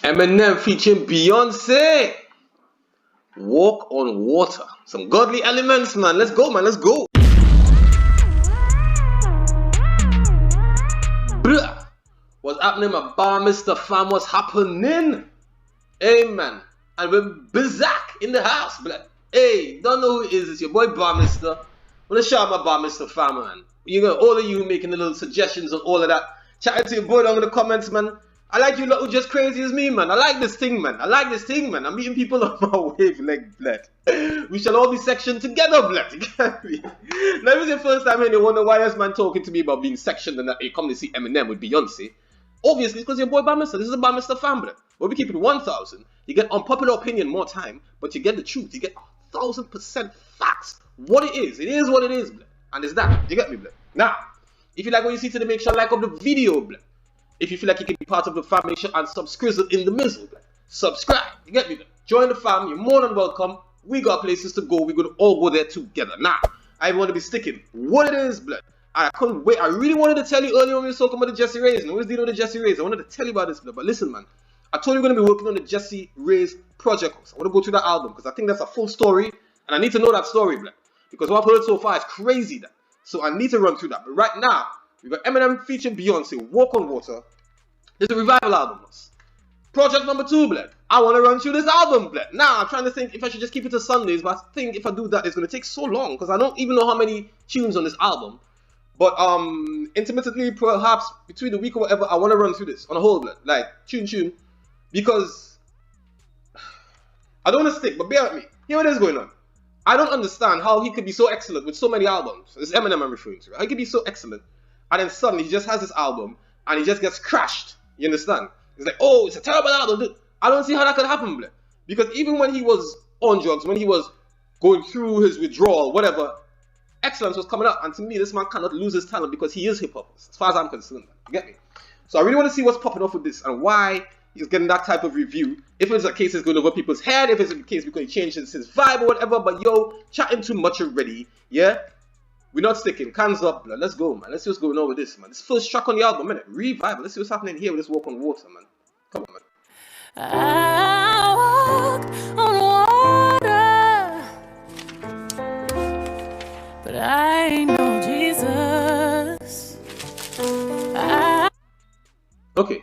Eminem featuring Beyoncé. Walk on water. Some godly elements, man. Let's go, man. Let's go. Blah. What's happening, my bar, Mr. Fam? What's happening? Hey, man. And we're Bizak in the house. Blah. Hey, don't know who it is. It's your boy, Bar Mister. I want to shout out my Bar Mister Fam, man. You know, all of you making the little suggestions and all of that. Chatting to your boy down in the comments, man. I like you lot who just crazy as me, man. I like this thing, man. I like this thing, man. I'm meeting people on my wavelength, blood. We shall all be sectioned together, blood. You get me? Now, this is the first time they wonder why this man talking to me about being sectioned and that you come to see Eminem with Beyoncé. Obviously, it's because your boy Bamister. This is a Bamister fan, blood. But we keep it 1,000. You get unpopular opinion more time, but you get the truth. You get 1,000% facts. What it is what it is, blood. And it's that. You get me, blood? Now, if you like what you see today, make sure you like up the video, blood. If you feel like you can be part of the fam, make sure and subscribe in the middle. Subscribe. You get me? Join the fam. You're more than welcome. We got places to go. We're going to all go there together. Now, I want to be sticking what it is, blood. I couldn't wait. I really wanted to tell you earlier when we were talking about the Jesse Reyes. And I was dealing with the Jesse Reyes. I wanted to tell you about this, blood. But listen, man. I told you we're going to be working on the Jesse Reyes project. I want to go through that album because I think that's a full story. And I need to know that story, blood. Because what I've heard so far is crazy, that. So I need to run through that. But right now, we got Eminem featuring Beyoncé, Walk on Water. This is a revival album. Project number 2, blood. I want to run through this album, blood. Now, I'm trying to think if I should just keep it to Sundays, but I think if I do that, it's going to take so long because I don't even know how many tunes on this album. But intermittently, perhaps between the week or whatever, I want to run through this on a whole, blood. Like, tune. Because I don't want to stick, but bear with me. Here what is going on. I don't understand how he could be so excellent with so many albums. This is Eminem I'm referring to. Right? He could be so excellent. And then suddenly he just has this album and he just gets crashed. You understand? It's like, oh, it's a terrible album. I don't see how that could happen, blood. Because even when he was on drugs, when he was going through his withdrawal, whatever, excellence was coming up. And to me, this man cannot lose his talent because he is hip-hop, as far as I'm concerned. You get me? So I really want to see what's popping off with this and why he's getting that type of review. If it's a case it's going over people's head, if it's a case because he changed his vibe or whatever. But yo, chatting too much already, yeah? We're not sticking. Cans up, blood. Let's go, man. Let's see what's going on with this, man. This first track on the album, man. Revival. Let's see what's happening here with this Walk on Water, man. Come on, man. I walk on water, but I know Jesus. Okay.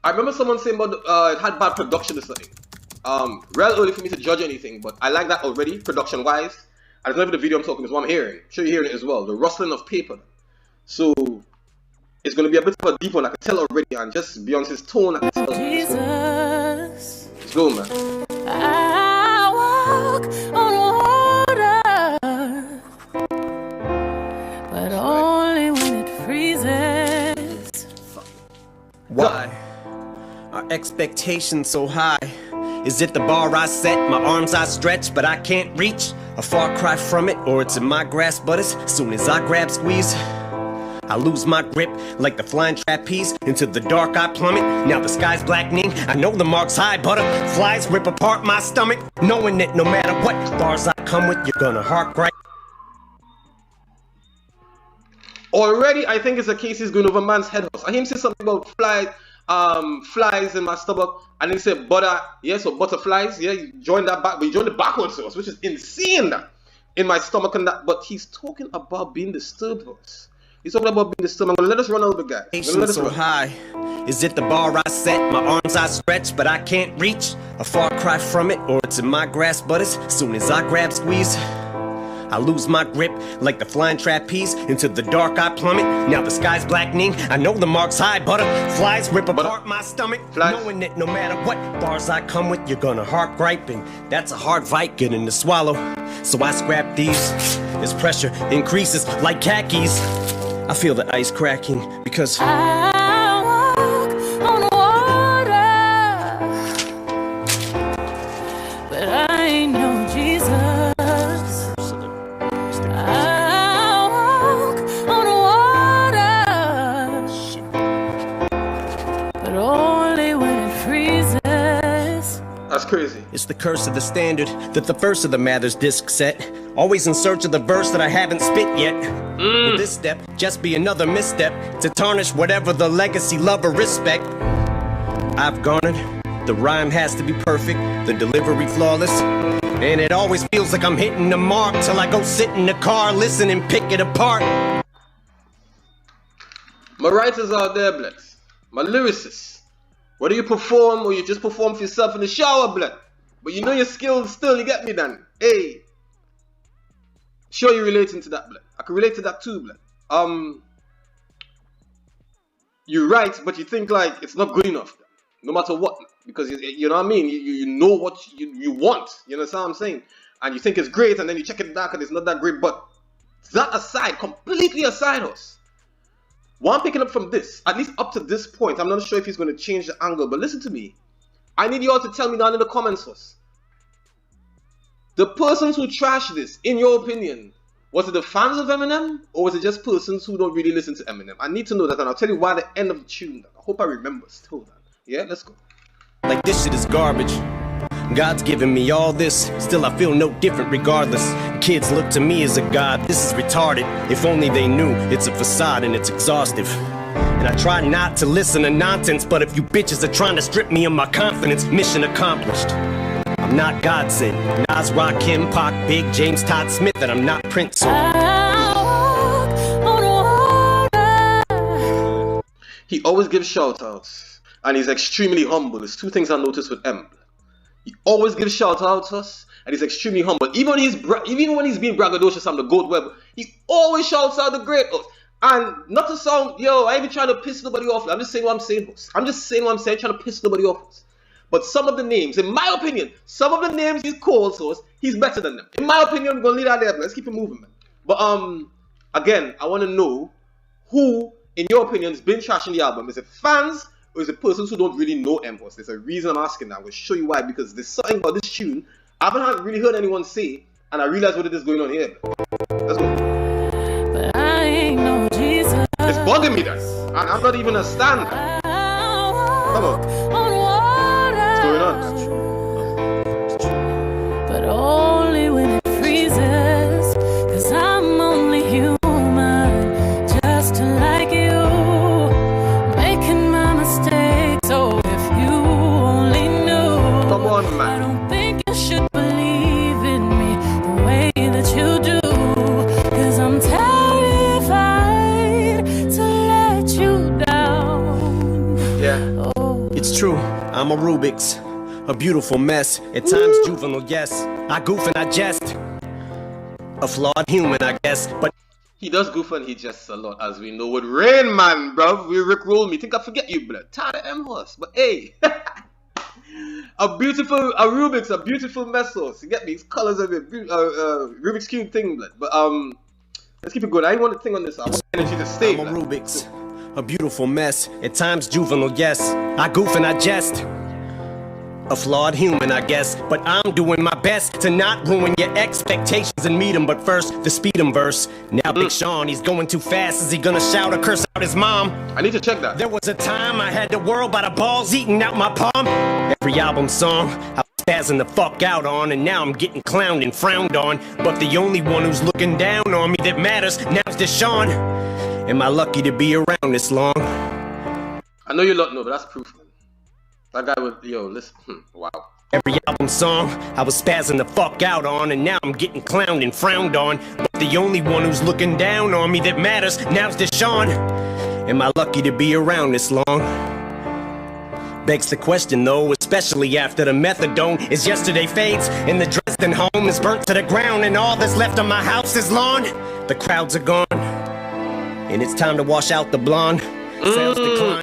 I remember someone saying about it had bad production or something. Real early for me to judge anything, but I like that already, production-wise. I don't know if the video I'm talking is what I'm hearing. I'm sure you're hearing it as well. The rustling of paper. So it's going to be a bit of a deep one. I can tell already. And just Beyonce's tone, I can tell. Jesus. Let's go, man. I walk on water, but only when it freezes. Why are expectations so high? Is it the bar I set, my arms I stretch, but I can't reach? A far cry from it, or it's in my grasp, but as soon as I grab squeeze, I lose my grip like the flying trapeze. Into the dark I plummet, now the sky's blackening. I know the mark's high, butterflies rip apart my stomach, knowing that no matter what bars I come with, you're gonna hark right. Already, I think it's a case he's going over man's head. I hear him say something about flies in my stomach, and he said butter, yeah, so butterflies, yeah, you joined that back, but you joined the backwards sauce, which is insane, that in my stomach and that. But he's talking about being disturbed. He's talking about being disturbed. I'm gonna let us run over, guys. Let us so run. High. Is it the bar I set, my arms I stretch, but I can't reach? A far cry from it, or it's in my grasp, but as soon as I grab squeeze, I lose my grip like the flying trapeze. Into the dark I plummet, now the sky's blackening. I know the mark's high, butterflies rip apart my stomach, knowing that no matter what bars I come with, you're gonna harp griping. That's a hard fight getting to swallow, so I scrap these as pressure increases like khakis. I feel the ice cracking because I walk on water, but I know Jesus. That's crazy. It's the curse of the standard that the first of the Mathers disc set. Always in search of the verse that I haven't spit yet. Will this step just be another misstep to tarnish whatever the legacy, love, or respect I've garnered. The rhyme has to be perfect, the delivery flawless. And it always feels like I'm hitting the mark till I go sit in the car, listen and pick it apart. My writers out there, blood. My lyricists. Whether you perform or you just perform for yourself in the shower, blood. But you know your skills still, you get me then. Hey. Sure you're relating to that, blood. I can relate to that too, blood. You write, but you think like it's not good enough, no matter what. Because you know what I mean? You know what you want. You know what I'm saying? And you think it's great, and then you check it back and it's not that great. But that aside, completely aside us. What I'm picking up from this, at least up to this point, I'm not sure if he's going to change the angle, but listen to me. I need you all to tell me down in the comments first. The persons who trash this, in your opinion, was it the fans of Eminem, or was it just persons who don't really listen to Eminem? I need to know that, and I'll tell you why at the end of the tune. I hope I remember still that. Yeah, let's go. Like this shit is garbage. God's given me all this, still I feel no different regardless. Kids look to me as a god, this is retarded. If only they knew, it's a facade and it's exhaustive. And I try not to listen to nonsense, but if you bitches are trying to strip me of my confidence, mission accomplished. I'm not God sent, Nas, Rakim, Pac, Big, James, Todd Smith, and I'm not Prince. He always gives shout outs, and he's extremely humble. There's two things I noticed with M. He always gives shout outs, and he's extremely humble. Even when he's being braggadocious on the GOAT web, he always shouts out the great host. And not to sound, yo, I ain't even trying to piss nobody off. I'm just saying what I'm saying, host. I'm just saying what I'm saying, trying to piss nobody off, host. But some of the names, in my opinion, some of the names he's called, host, he's better than them. In my opinion, we're gonna leave that there, man. Let's keep it moving, man. But again, I want to know who, in your opinion, has been trashing the album. Is it fans? Or is it persons who don't really know M-Boss? There's a reason I'm asking that. I'm going to show you why. Because there's something about this tune I haven't really heard anyone say, and I realize what it is going on here. Let's go. But I ain't no Jesus. It's bugging me, that. I'm not even a stand. Come on. What's going on? But only when it freezes. Cause I'm only human. Just like you. Man. I don't think you should believe in me the way that you do, cause I'm terrified to let you down. Yeah. Oh. It's true, I'm a Rubik's, a beautiful mess, at times juvenile, yes. I goof and I jest, a flawed human, I guess, but he does goof and he jests a lot, as we know with Rain Man, bruv. We rickroll me. Think I forget you, blood. Tired of M-Horse, but hey. A Rubik's, a beautiful mess sauce. You get me? It's colors of it, Rubik's Cube thing, blood. But let's keep it going. I ain't want to think on this. I want energy to stay. I'm a Rubik's, a beautiful mess, at times juvenile, yes. I goof and I jest, a flawed human, I guess, but I'm doing my best to not ruin your expectations and meet him. But first, the speed 'em verse. Now Big Sean, he's going too fast. Is he gonna shout or curse out his mom? I need to check that. There was a time I had the world by the balls eating out my palm. Every album song I was spazzing the fuck out on, and now I'm getting clowned and frowned on. But the only one who's looking down on me that matters now's Deshaun. Am I lucky to be around this long? I know you lot know, but that's proof, man. That guy was, yo, listen, wow. Every album song I was spazzing the fuck out on, and now I'm getting clowned and frowned on. But the only one who's looking down on me that matters now's Deshaun. Am I lucky to be around this long? Begs the question though, especially after the methadone is yesterday fades, and the Dresden home is burnt to the ground, and all that's left on my house is lawn. The crowds are gone, and it's time to wash out the blonde. Sales decline,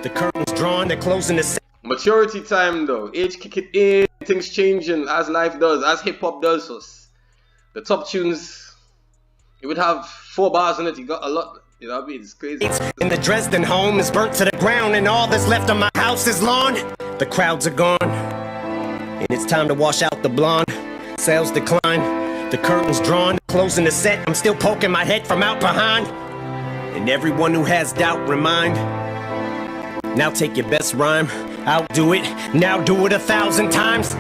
the curtains drawn, they're closing the maturity time though, age kick it in, things changing as life does, as hip-hop does us. The top tunes, it would have 4 bars in it, you got a lot, you know what I mean, it's crazy. And the Dresden home is burnt to the ground, and all that's left on my house is lawn. The crowds are gone, and it's time to wash out the blonde. Sales decline, the curtains drawn, closing the set, I'm still poking my head from out behind. And everyone who has doubt, remind. Now take your best rhyme, outdo it, now do it 1,000 times.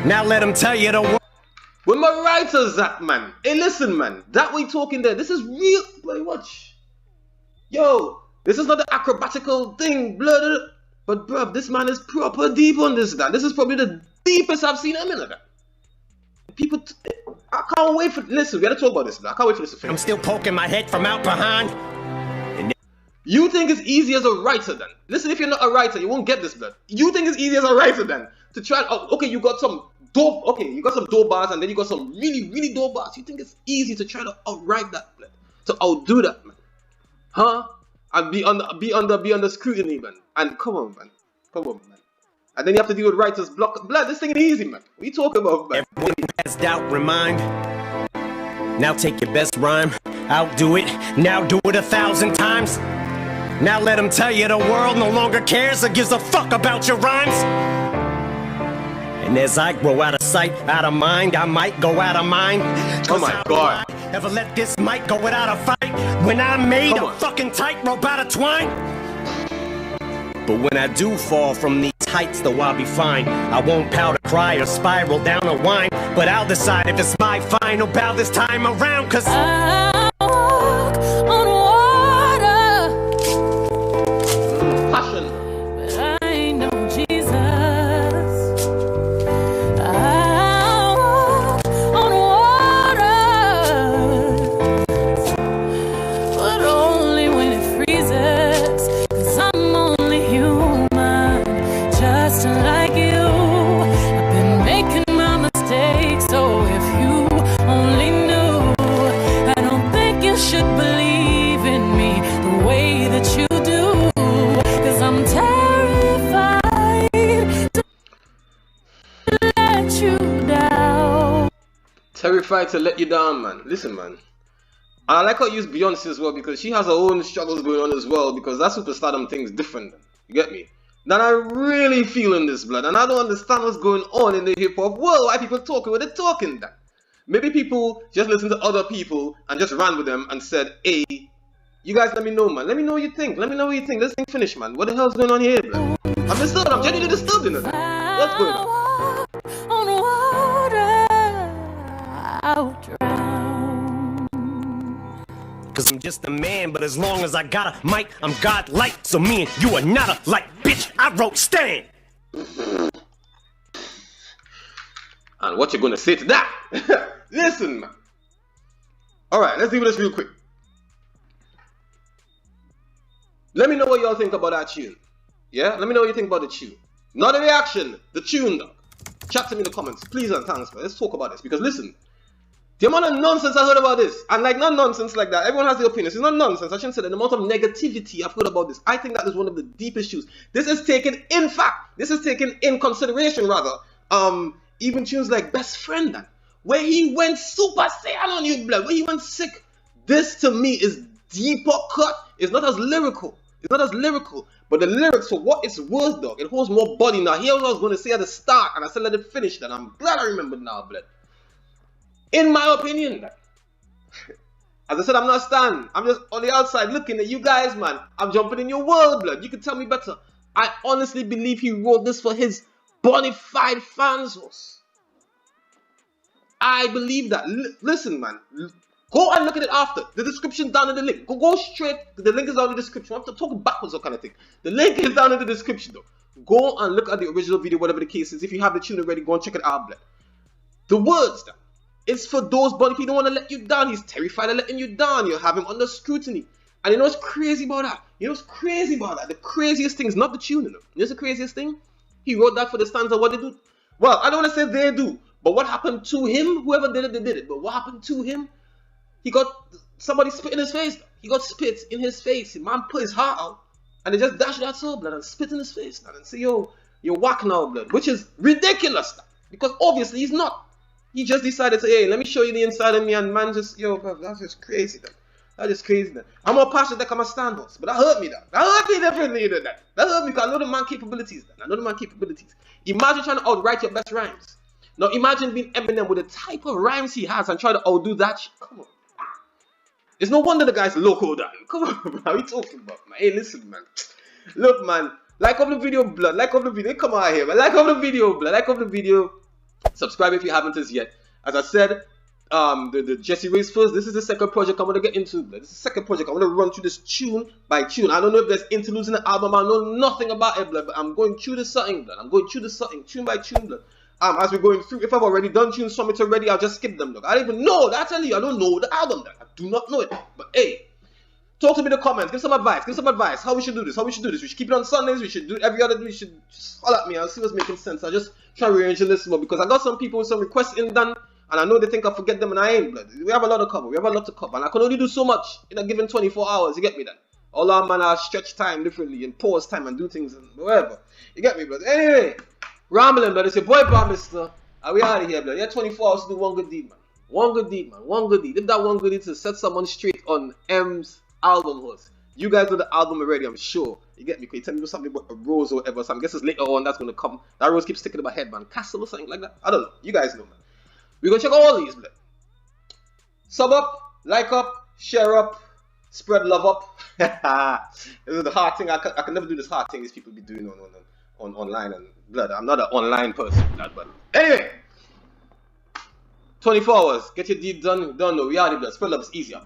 Now let them tell you the word. Where my writers at, man? Hey, listen, man, that way talking there, this is real, boy, watch. Yo, this is not the acrobatical thing, blood. But bruv, this man is proper deep on this, man. This is probably the deepest I've seen him in that. People, I can't wait for. Listen, we gotta talk about this, man. I can't wait for this to finish. I'm still poking my head from out behind. You think it's easy as a writer then? Listen, if you're not a writer, you won't get this, blood. You think it's easy as a writer then to try? Oh, okay, you got some dope. Okay, you got some dope bars, and then you got some really, really dope bars. You think it's easy to try to outwrite that, blood? To outdo that, man? Huh? And be under scrutiny, man. And come on, man. And then you have to deal with writer's block. Blood, this thing ain't easy, man. What are you talking about, man? Everyone has doubt, remind. Now take your best rhyme, outdo it. Now do it 1,000 times. Now let them tell you the world no longer cares or gives a fuck about your rhymes. And as I grow out of sight, out of mind, I might go out of mind. Oh my God. Ever let this mic go without a fight? When I made a fucking tightrope out of twine. But when I do fall from these heights, though I'll be fine. I won't pout or cry or spiral down a whine. But I'll decide if it's my final bout this time around, cause I walk on water, Passion. but I know Jesus. I walk on water, but only when it freezes, 'cause I'm only human, just like you. I've been making my mistakes, so if you only knew, I don't think you should believe in me the way that you do, 'cause I'm terrified to let you down. Terrified to let you down, man. Listen, man. And I like how you use Beyoncé as well, because she has her own struggles going on as well, because that superstardom thing is different. You get me? Now I'm really feeling this, blood, and I don't understand what's going on in the hip-hop world. Why people talking what they're talking that? Maybe people just listen to other people and just ran with them and said, hey, you guys let me know, man. Let me know what you think. Let me know what you think. This thing finished, man. What the hell's going on here, blood? I'm disturbed. I'm genuinely disturbed in it. What's going on? On water, I'll drown. cause I'm just a man, but as long as I got a mic, I'm godlike. So me and you are not alike, bitch. I wrote Stan. And what you gonna say to that? Listen, man. Alright, let's deal with this real quick. Let me know what y'all think about that tune. Yeah? Let me know what you think about the tune. Not the reaction, the tune, dog. Chat to me in the comments, please and thanks, man. Let's talk about this. Because listen, the amount of nonsense I heard about this, and like not nonsense like that, everyone has their opinions. It's not nonsense. I shouldn't say that. The amount of negativity I've heard about this, I think that is one of the deepest issues. This is taken, in fact, this is taken in consideration rather. Even tunes like Best Friend, then, where he went super saiyan on you, blood, where he went sick. This to me is deeper cut. It's not as lyrical. It's not as lyrical. But the lyrics, for what it's worth, dog, it holds more body. Now, here's what I was going to say at the start, and I said let it finish, then I'm glad I remembered now, blood. In my opinion, as I said, I'm not Stan. I'm just on the outside looking at you guys, man. I'm jumping in your world, blood. You can tell me better. I honestly believe he wrote this for his bona fide fans. I believe that. Listen, man. Go and look at it after. The description down in the link. Go straight. The link is down in the description. I have to talk backwards or kind of thing. The link is down in the description, though. Go and look at the original video, whatever the case is. If you have the tune already, go and check it out, blood. The words, though. It's for those, but if he don't want to let you down, he's terrified of letting you down. You have him under scrutiny. And you know what's crazy about that? You know what's crazy about that? The craziest thing is not the tune, you know. You know what's the craziest thing? He wrote that for the stanza. What they do? Well, I don't want to say they do. But what happened to him? Whoever did it, they did it. But what happened to him? He got somebody spit in his face. He got spit in his face. Man put his heart out. And they just dashed that soul, blood, and spit in his face, blood, and say, yo, you're whack now, blood. Which is ridiculous, blood, because obviously he's not. He just decided to, hey, let me show you the inside of me, and man just, yo, bro, that's just crazy, man. That's just crazy, man. I'm more passionate than my standards, but that hurt me, that. That hurt me differently than that. That hurt me because I know the man capabilities, man. I know the man capabilities. Imagine trying to outwrite your best rhymes. Now imagine being Eminem with the type of rhymes he has and try to outdo that shit. Come on. It's no wonder the guy's loco, Dan. Come on, bro. What are you talking about, man? Hey, listen, man. Look, man. Like up the video, blood. Like up the video. Come on here, man. Like up the video, blood. Like up the video. Subscribe if you haven't as yet. As I said, the Jesse Race first. This is the second project I'm gonna get into. This is the second project. I'm gonna run through this tune by tune. I don't know if there's interludes in the album. I know nothing about it, blood. But I'm going through the something, blood. I'm going through the something, tune by tune, blood. As we're going through, if I've already done tunes from it already, I'll just skip them, blood. I don't even know. I tell you, I don't know the album, blood. I do not know it. But hey, talk to me in the comments. Give some advice. Give some advice. How we should do this. How we should do this. We should keep it on Sundays. We should do it every other day. We should just holler at me. I'll see what's making sense. I'll just try to rearrange the list more because I got some people with some requests in done. And I know they think I forget them and I ain't, blood. We have a lot to cover. We have a lot to cover. And I can only do so much in a given 24 hours. You get me then? All our man, I stretch time differently and pause time and do things and whatever. You get me, blood? Anyway, rambling, blood. It's your boy, Miztah. And we out of here, blood. You have 24 hours to do one good deed, man. One good deed, man. One good deed. If that one good deed to set someone straight on M's album host. You guys know the album already, I'm sure. You get me? Can you tell me something about a rose or whatever? So I guess it's later on that's going to come. That rose keeps sticking to my head, man. Castle or something like that. I don't know. You guys know, man. We're going to check all these, blood. Sub up, like up, share up, spread love up. This is the hard thing. I can never do this hard thing these people be doing on online and blood. I'm not an online person, blood, but anyway. 24 hours. Get your deed done. Don't know. We are the blood. Spread love is easier.